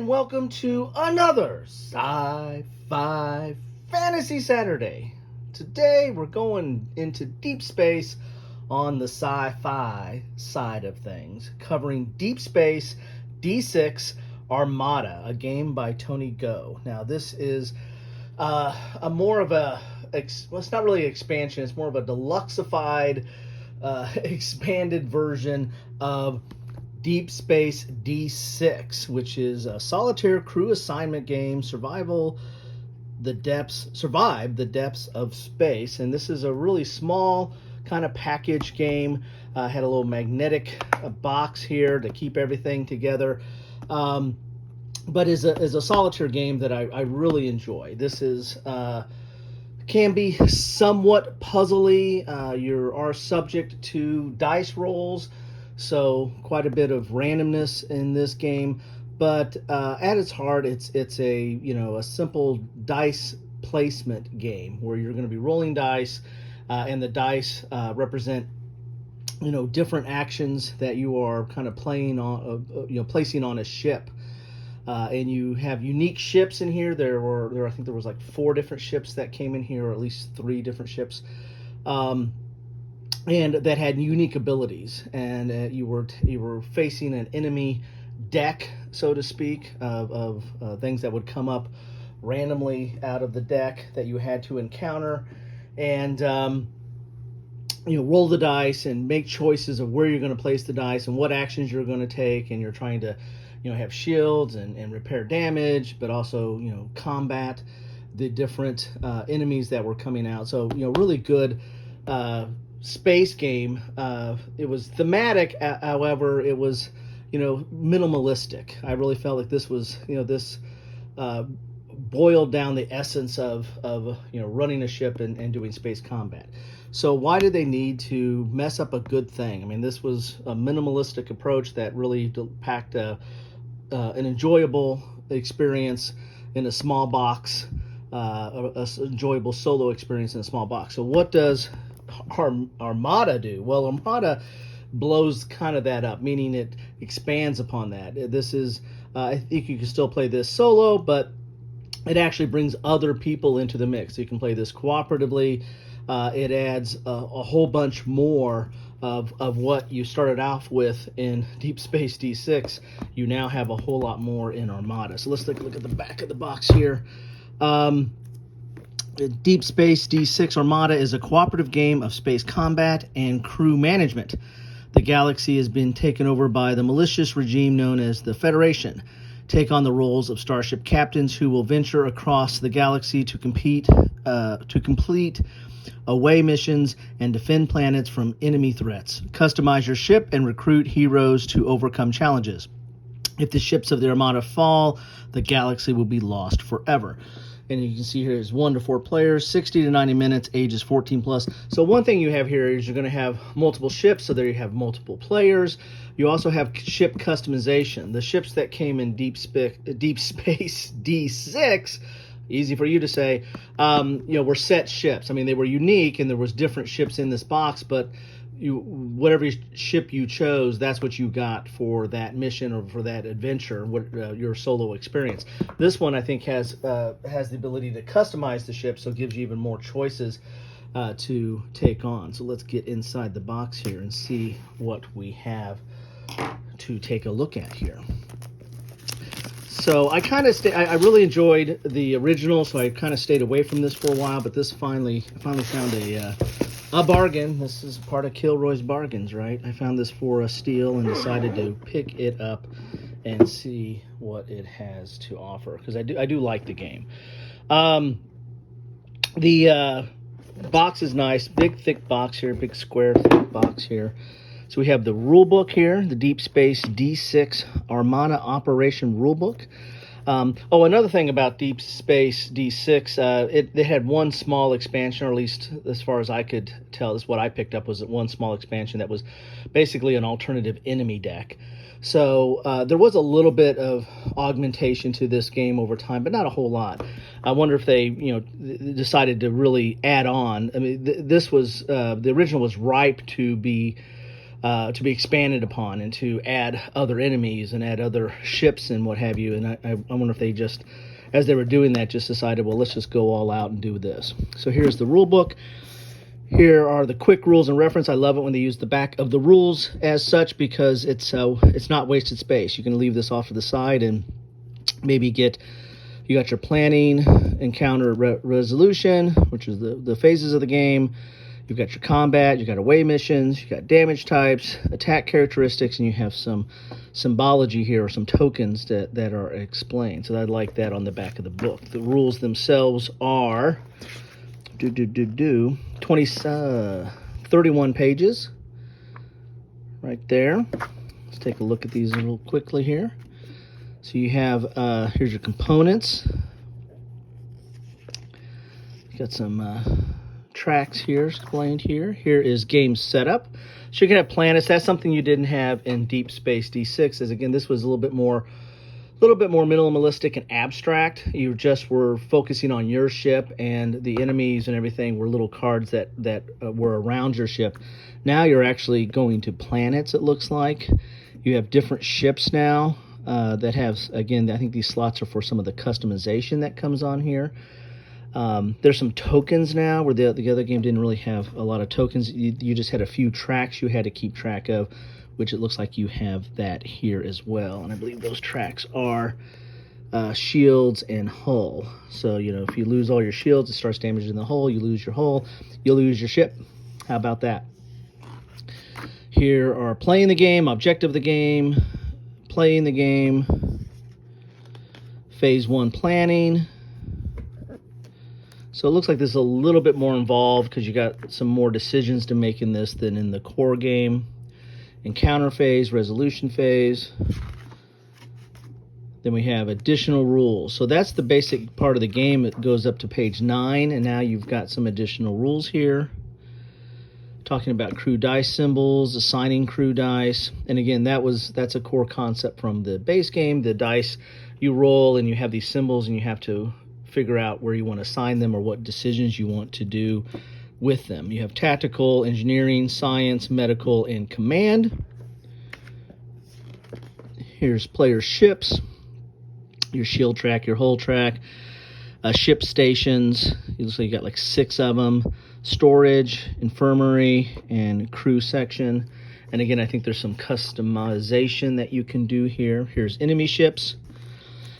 and welcome to another Sci-Fi Fantasy Saturday. Today we're going into deep space on the sci-fi side of things, covering Deep Space D-6 Armada, a game by Tony Go. Now this is a more of a, well, it's not really an expansion, it's more of a deluxeified, expanded version of Deep Space D-6, which is a solitaire crew assignment game, survive the depths of space. And this is a really small kind of package game. Had a little magnetic box here to keep everything together. But is a solitaire game that I really enjoy. This is can be somewhat puzzly. You are subject to dice rolls, so quite a bit of randomness in this game. But at its heart, it's a a simple dice placement game where you're going to be rolling dice, and the dice represent different actions that you are kind of playing on, placing on a ship. And you have unique ships in here. I think there was like 4 different ships that came in here, or at least 3 different ships, and that had unique abilities. And you were facing an enemy deck, so to speak, of things that would come up randomly out of the deck that you had to encounter, and roll the dice and make choices of where you're going to place the dice and what actions you're going to take. And you're trying to have shields and repair damage, but also combat the different enemies that were coming out. So really good space game. It was thematic, however it was minimalistic. I really felt like this was this boiled down the essence of running a ship and doing space combat. So why did they need to mess up a good thing? I mean, this was a minimalistic approach that really packed an enjoyable experience in a small box, enjoyable solo experience in a small box. So what does Armada do? Well, Armada blows kind of that up, meaning it expands upon that. This is, I think you can still play this solo, but it actually brings other people into the mix. You can play this cooperatively. It adds a whole bunch more of what you started off with in Deep Space D6. You now have a whole lot more in Armada. So let's take a look at the back of the box here. Deep Space D6 Armada is a cooperative game of space combat and crew management. The galaxy has been taken over by the malicious regime known as the Federation. Take on the roles of starship captains who will venture across the galaxy to complete away missions and defend planets from enemy threats. Customize your ship and recruit heroes to overcome challenges. If the ships of the Armada fall, the galaxy will be lost forever. And you can see here is 1 to 4 players, 60 to 90 minutes, ages 14 plus. So one thing you have here is you're going to have multiple ships, so there you have multiple players. You also have ship customization. The ships that came in Deep Space D6, easy for you to say, were set ships. I mean, they were unique, and there was different ships in this box, but whatever ship you chose, that's what you got for that mission or for that adventure, your solo experience. This one, I think, has the ability to customize the ship, so it gives you even more choices to take on. So let's get inside the box here and see what we have to take a look at here. So I I really enjoyed the original, so I kind of stayed away from this for a while, but this finally found a bargain. This is part of Kilroy's bargains, right? I found this for a steal and decided to pick it up and see what it has to offer, because I do like the game. The box is nice, big thick box here, big square thick box here. So we have the rule book here, the Deep Space D6 Armada Operation Rulebook. Another thing about Deep Space D6, they had one small expansion, or at least as far as I could tell, this is what I picked up, was one small expansion that was basically an alternative enemy deck. So there was a little bit of augmentation to this game over time, but not a whole lot. I wonder if they, decided to really add on. I mean, this was the original was ripe to be to be expanded upon, and to add other enemies and add other ships and what have you. And I wonder if they just, as they were doing that, just decided, well, let's just go all out and do this. So here's the rule book. Here are the quick rules and reference. I love it when they use the back of the rules as such, because it's not wasted space. You can leave this off to the side and maybe you got your planning, encounter, resolution, which is the phases of the game. You've got your combat, you've got away missions, you've got damage types, attack characteristics, and you have some symbology here, or some tokens that are explained. So I like that on the back of the book. The rules themselves are 31 pages right there. Let's take a look at these a little quickly here. So you have, here's your components. You got some tracks here explained here. Here is game setup. So you can have planets. That's something you didn't have in Deep Space D6, as again, this was a little bit more minimalistic and abstract. You just were focusing on your ship, and the enemies and everything were little cards that were around your ship. Now you're actually going to planets, it looks like. You have different ships now that have, again, I think these slots are for some of the customization that comes on here. There's some tokens now, where the other game didn't really have a lot of tokens. You just had a few tracks you had to keep track of, which it looks like you have that here as well. And I believe those tracks are shields and hull. So, if you lose all your shields, it starts damaging the hull. You lose your hull, you lose your ship. How about that? Here are playing the game, objective of the game, playing the game, phase 1 planning. So it looks like this is a little bit more involved, because you got some more decisions to make in this than in the core game. Encounter phase, resolution phase. Then we have additional rules. So that's the basic part of the game. It goes up to page 9, and now you've got some additional rules here. Talking about crew dice symbols, assigning crew dice. And again, that's a core concept from the base game. The dice you roll, and you have these symbols, and you have to figure out where you want to assign them, or what decisions you want to do with them. You have tactical, engineering, science, medical, and command. Here's player ships, your shield track, your hull track, ship stations. It looks like you got like 6 of them. Storage, infirmary, and crew section. And again, I think there's some customization that you can do here. Here's enemy ships.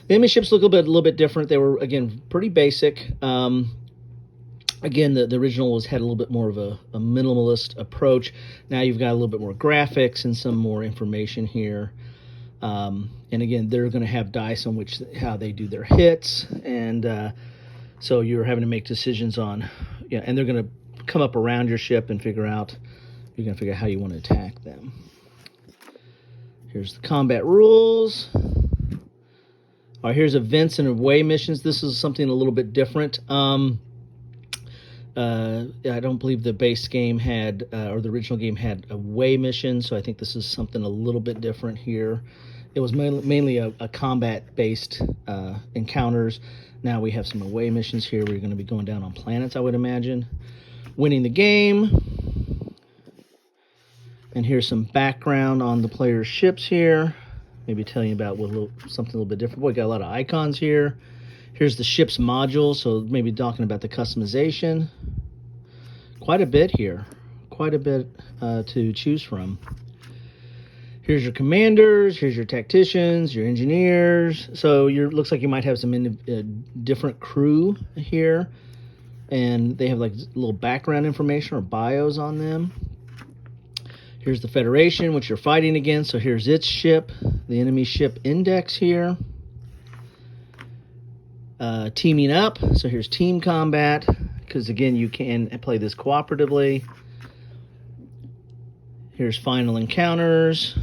The enemy ships look a little bit different. They were, again, pretty basic. Again, the original had a little bit more of a minimalist approach. Now you've got a little bit more graphics and some more information here. And again, they're going to have dice on how they do their hits. And so you're having to make decisions on, and they're going to come up around your ship and you're going to figure out how you want to attack them. Here's the combat rules. All right, here's events and away missions. This is something a little bit different. I don't believe the base game had, or the original game had away missions, so I think this is something a little bit different here. It was mainly a combat-based encounters. Now we have some away missions here. We're going to be going down on planets, I would imagine. Winning the game. And here's some background on the player's ships here. Maybe telling you about something a little bit different. Boy, got a lot of icons here. Here's the ship's module, so maybe talking about the customization. Quite a bit here. Quite a bit to choose from. Here's your commanders. Here's your tacticians, your engineers. So looks like you might have some different crew here. And they have like little background information or bios on them. Here's the Federation, which you're fighting against. So here's its ship, the enemy ship index here. Teaming up. So here's team combat, because again, you can play this cooperatively. Here's final encounters.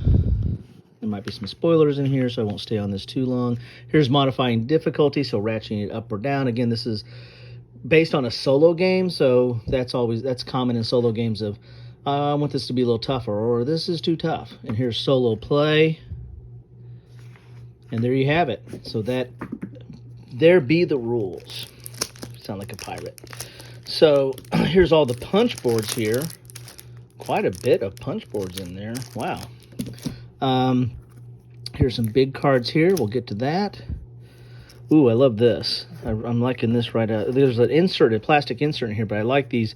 There might be some spoilers in here, so I won't stay on this too long. Here's modifying difficulty, so ratcheting it up or down. Again, this is based on a solo game, so that's common in solo games of, I want this to be a little tougher, or this is too tough. And here's solo play. And there you have it. So there be the rules. Sound like a pirate. So here's all the punch boards here. quite a bit of punch boards in there. Wow. Here's some big cards here. We'll get to that. Ooh, I love this. I'm liking this right out. There's an insert, a plastic insert in here, but I like these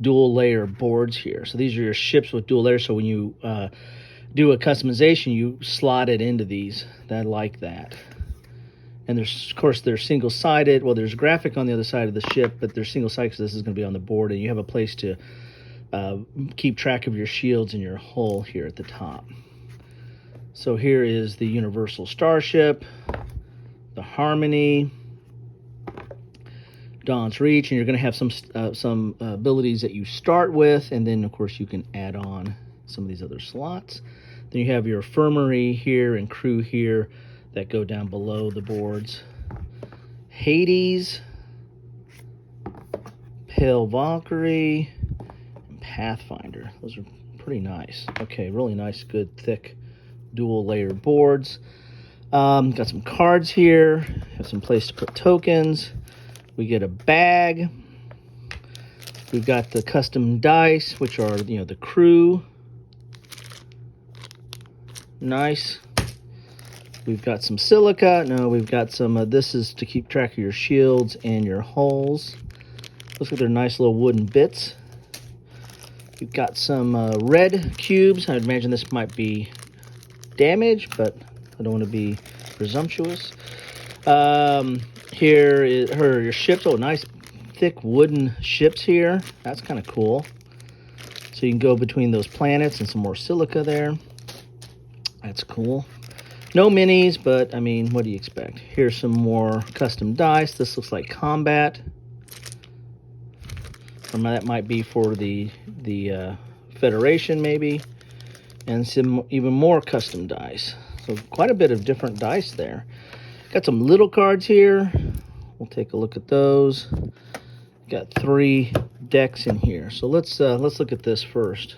dual layer boards here. So these are your ships with dual layers. So when you do a customization, you slot it into these. I like that. And there's, of course, they're single-sided. Well, there's graphic on the other side of the ship, but they're single-sided because this is going to be on the board, and you have a place to keep track of your shields and your hull here at the top. So here is the Universal Starship, the Harmony, Dawn's Reach, and you're going to have some abilities that you start with, and then, of course, you can add on some of these other slots. Then you have your Infirmary here and crew here that go down below the boards. Hades, Pale Valkyrie, and Pathfinder. Those are pretty nice. Okay, really nice, good, thick, dual layer boards. Got some cards here. Have some place to put tokens. We get a bag. We've got the custom dice, which are, you know, the crew. Nice. We've got some silica. No, we've got some, this is to keep track of your shields and your hulls. Looks like they're nice little wooden bits. We've got some red cubes. I'd imagine this might be damage, but I don't want to be presumptuous. Here is your ships. Oh, nice thick wooden ships here. That's kind of cool. So you can go between those planets and some more silica there. That's cool. No minis, but I mean, what do you expect? Here's some more custom dice. This looks like combat. Or that might be for the Federation, maybe. And some even more custom dice. So quite a bit of different dice there. Got some little cards here. We'll take a look at those. Got 3 decks in here. So let's look at this first.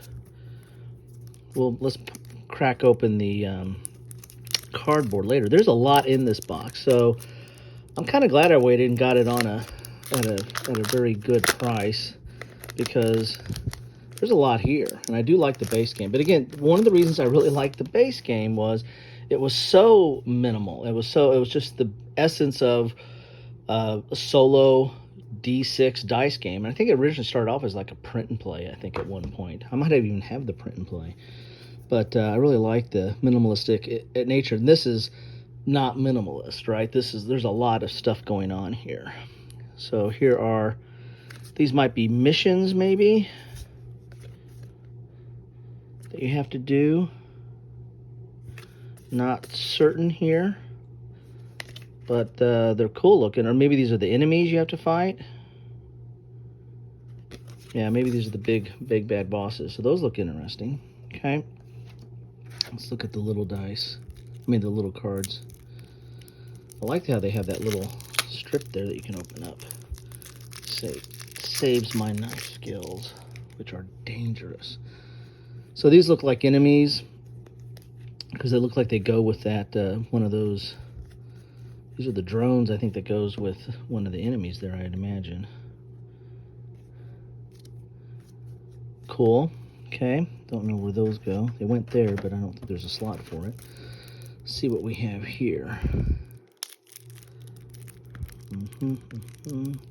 Let's crack open the cardboard later. There's a lot in this box, so I'm kind of glad I waited and got it on at a very good price, because there's a lot here, and I do like the base game. But again, one of the reasons I really liked the base game was it was so minimal. It was just the essence of a solo D-6 dice game. And I think it originally started off as like a print and play, I think, at one point. I might even have the print and play. But I really like the minimalistic nature. And this is not minimalist, right? There's a lot of stuff going on here. So here are, these might be missions maybe that you have to do. Not certain here, but they're cool looking. Or maybe these are the enemies you have to fight. Yeah, maybe these are the big bad bosses. So those look interesting. Okay. Let's look at the little dice. I mean, the little cards. I like how they have that little strip there that you can open up. Saves my knife skills, which are dangerous. So these look like enemies, because they look like they go with that, one of those. These are the drones, I think, that goes with one of the enemies there, I'd imagine. Cool. Okay, don't know where those go. They went there, but I don't think there's a slot for it. Let's see what we have here.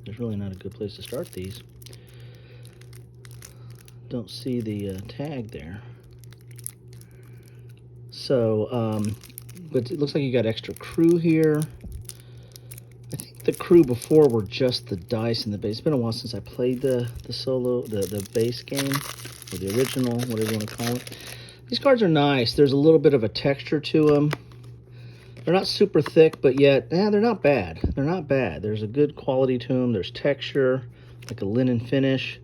There's really not a good place to start these. Don't see the tag there. So, but it looks like you got extra crew here. I think the crew before were just the dice and the base. It's been a while since I played the base game, or the original, whatever you want to call it. These cards are nice. There's a little bit of a texture to them. They're not super thick, but yet, they're not bad. They're not bad. There's a good quality to them. There's texture, like a linen finish.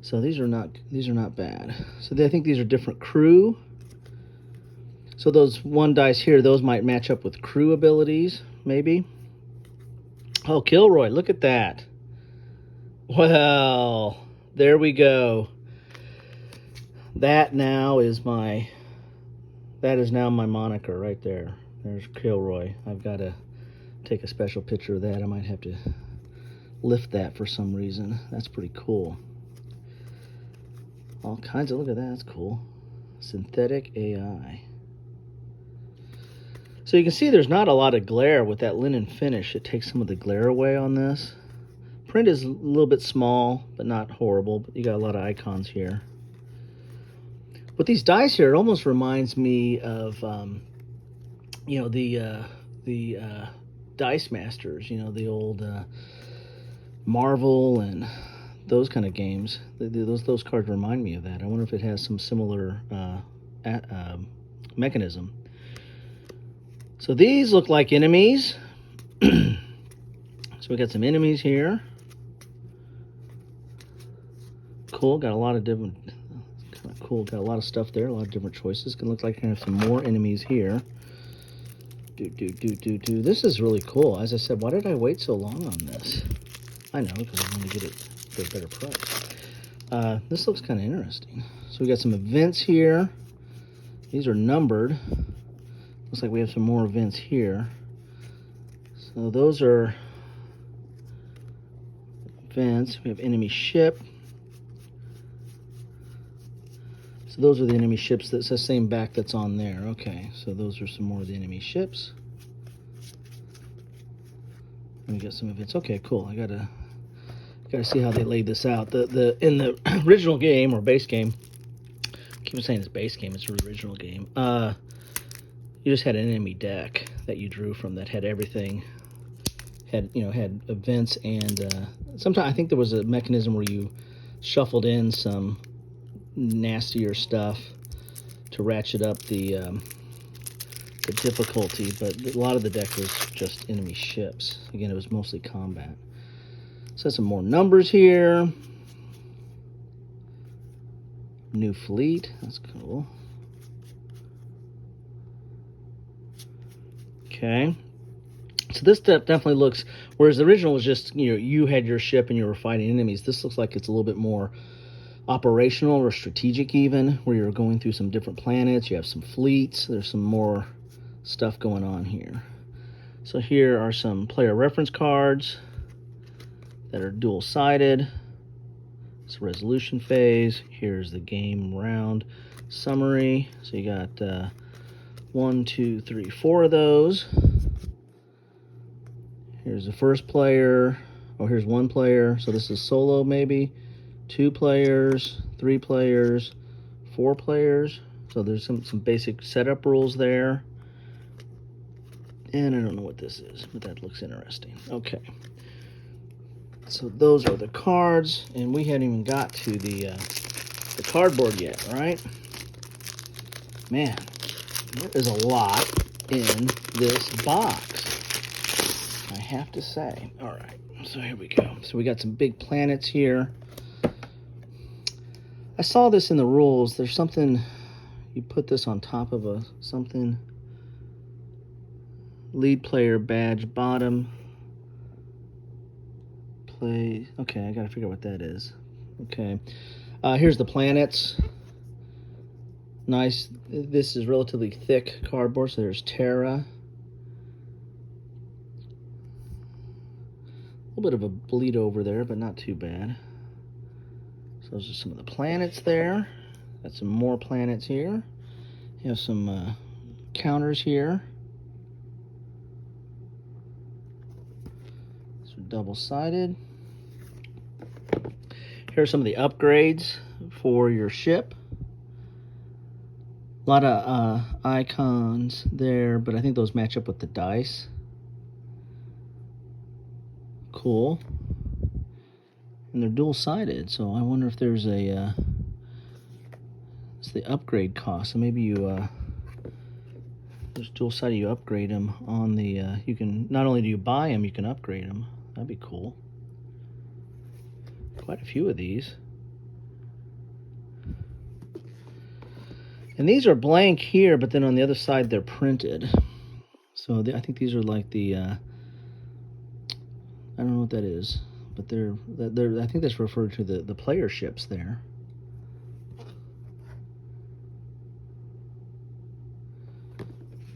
So these are not bad. So I think these are different crew. So those one dice here, those might match up with crew abilities, maybe. Oh, Kilroy, look at that. Well, there we go. That is now my moniker right there. There's Kilroy. I've got to take a special picture of that. I might have to lift that for some reason. That's pretty cool. All kinds of, look at that, that's cool. Synthetic AI. So you can see there's not a lot of glare with that linen finish. It takes some of the glare away on this. Print is a little bit small, but not horrible. But you got a lot of icons here. With these dice here, it almost reminds me of, you know, the Dice Masters. You know, the old Marvel and those kind of games. Those cards remind me of that. I wonder if it has some similar mechanism. So these look like enemies. So we got some enemies here. Cool, got a lot of different, kind of cool, got a lot of stuff there, a lot of different choices. Can look like we're gonna have some more enemies here. This is really cool. As I said, why did I wait so long on this? I know, because I want to get it for a better price. This looks kind of interesting. So we got some events here. These are numbered. Looks like we have some more events here. So those are events. We have enemy ship. So those are the enemy ships. That's the same back that's on there. Okay, so those are some more of the enemy ships. And we got some events. Okay, cool. I gotta see how they laid this out. In the original game or base game, I keep saying it's base game. It's the original game. You just had an enemy deck that you drew from that had everything. Had events and sometimes I think there was a mechanism where you shuffled in some nastier stuff to ratchet up the difficulty, but a lot of the deck was just enemy ships. Again, it was mostly combat. So some more numbers here. New fleet, that's cool. Okay. So this definitely looks, whereas the original was just, you had your ship and you were fighting enemies. This looks like it's a little bit more operational or strategic even, where you're going through some different planets. You have some fleets. There's some more stuff going on here. So here are some player reference cards that are dual-sided. It's a resolution phase. Here's the game round summary. So you got 1, 2, 3, 4 of those. Here's the first player. Oh, here's one player. So this is solo maybe. 2 players, 3 players, 4 players. So there's some basic setup rules there. And I don't know what this is, but that looks interesting. Okay. So those are the cards, and we hadn't even got to the cardboard yet, right? Man, there is a lot in this box, I have to say. All right, so here we go. So we got some big planets here. I saw this in the rules. There's something, you put this on top of something. Lead player badge bottom. Play. Okay, I gotta figure out what that is. Okay, here's the planets. Nice. This is relatively thick cardboard. So there's Terra. A little bit of a bleed over there, but not too bad. So those are some of the planets there. Got some more planets here. You have some counters here. So double-sided. Here are some of the upgrades for your ship. A lot of icons there, but I think those match up with the dice. Cool. And they're dual-sided, so I wonder if there's a it's the upgrade cost. So maybe you there's dual-sided, you upgrade them on the you can, not only do you buy them, you can upgrade them. That'd be cool. Quite a few of these. And these are blank here, but then on the other side they're printed. So I think these are like the I don't know what that is, but they're I think that's referred to the player ships there.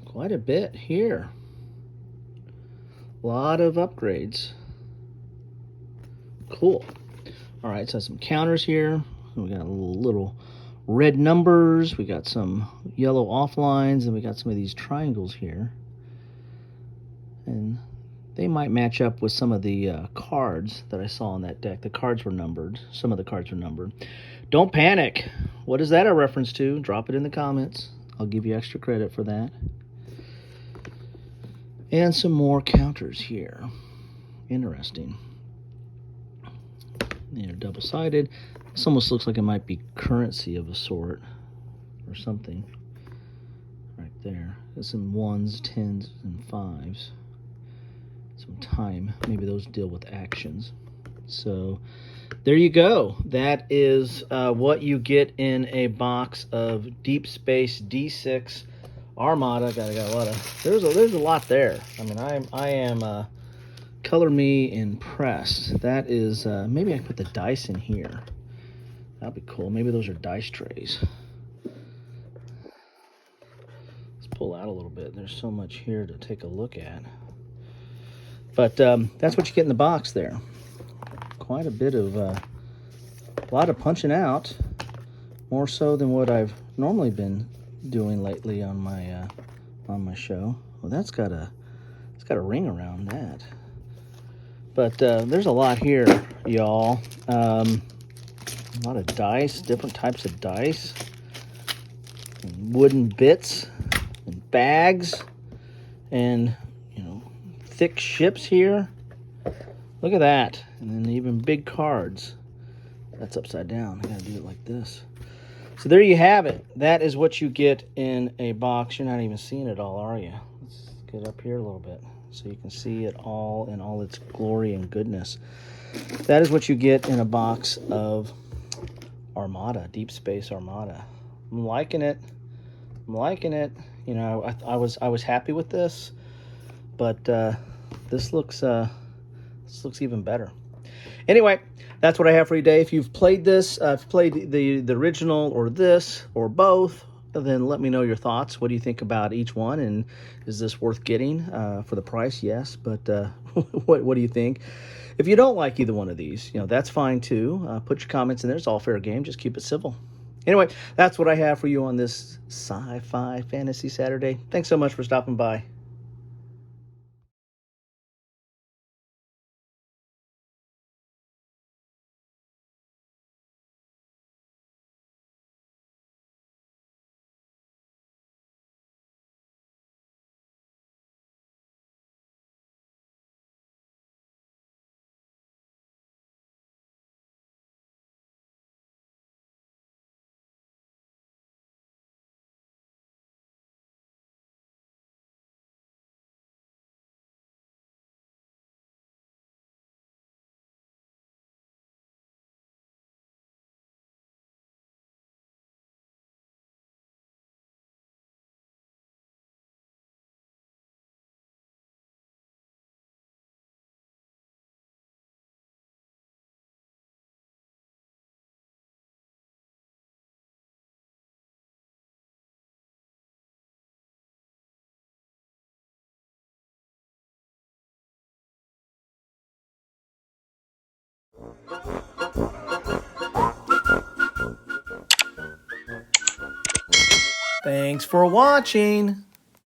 Quite a bit here. A lot of upgrades. Cool. All right, so some counters here. We got little red numbers. We got some yellow off lines, and we got some of these triangles here. And they might match up with some of the cards that I saw on that deck. The cards were numbered. Some of the cards were numbered. Don't panic. What is that a reference to? Drop it in the comments. I'll give you extra credit for that. And some more counters here. Interesting. They're double-sided. This almost looks like it might be currency of a sort or something. Right there. There's some 1s, 10s, and 5s. Some time. Maybe those deal with actions. So there you go. That is what you get in a box of Deep Space D-6 Armada. Got a lot of. There's a lot there. I mean, I am color me impressed. That is maybe I can put the dice in here. That'd be cool. Maybe those are dice trays. Let's pull out a little bit. There's so much here to take a look at. But that's what you get in the box there. Quite a bit of, a lot of punching out, more so than what I've normally been doing lately on my show. Well, it's got a ring around that. But there's a lot here, y'all. A lot of dice, different types of dice, and wooden bits, and bags, and thick ships here. Look at that. And then even big cards. That's upside down. I gotta do it like this. So there you have it. That is what you get in a box. You're not even seeing it all, are you? Let's get up here a little bit so you can see it all in all its glory and goodness. That is what you get in a box of Armada, Deep Space Armada. I'm liking it. I'm liking it. I was happy with this. But this looks even better. Anyway, that's what I have for you today. If you've played this, if you've played the original or this or both, then let me know your thoughts. What do you think about each one? And is this worth getting for the price? Yes, but what do you think? If you don't like either one of these, that's fine too. Put your comments in there. It's all fair game. Just keep it civil. Anyway, that's what I have for you on this Sci-Fi Fantasy Saturday. Thanks so much for stopping by. Thanks for watching.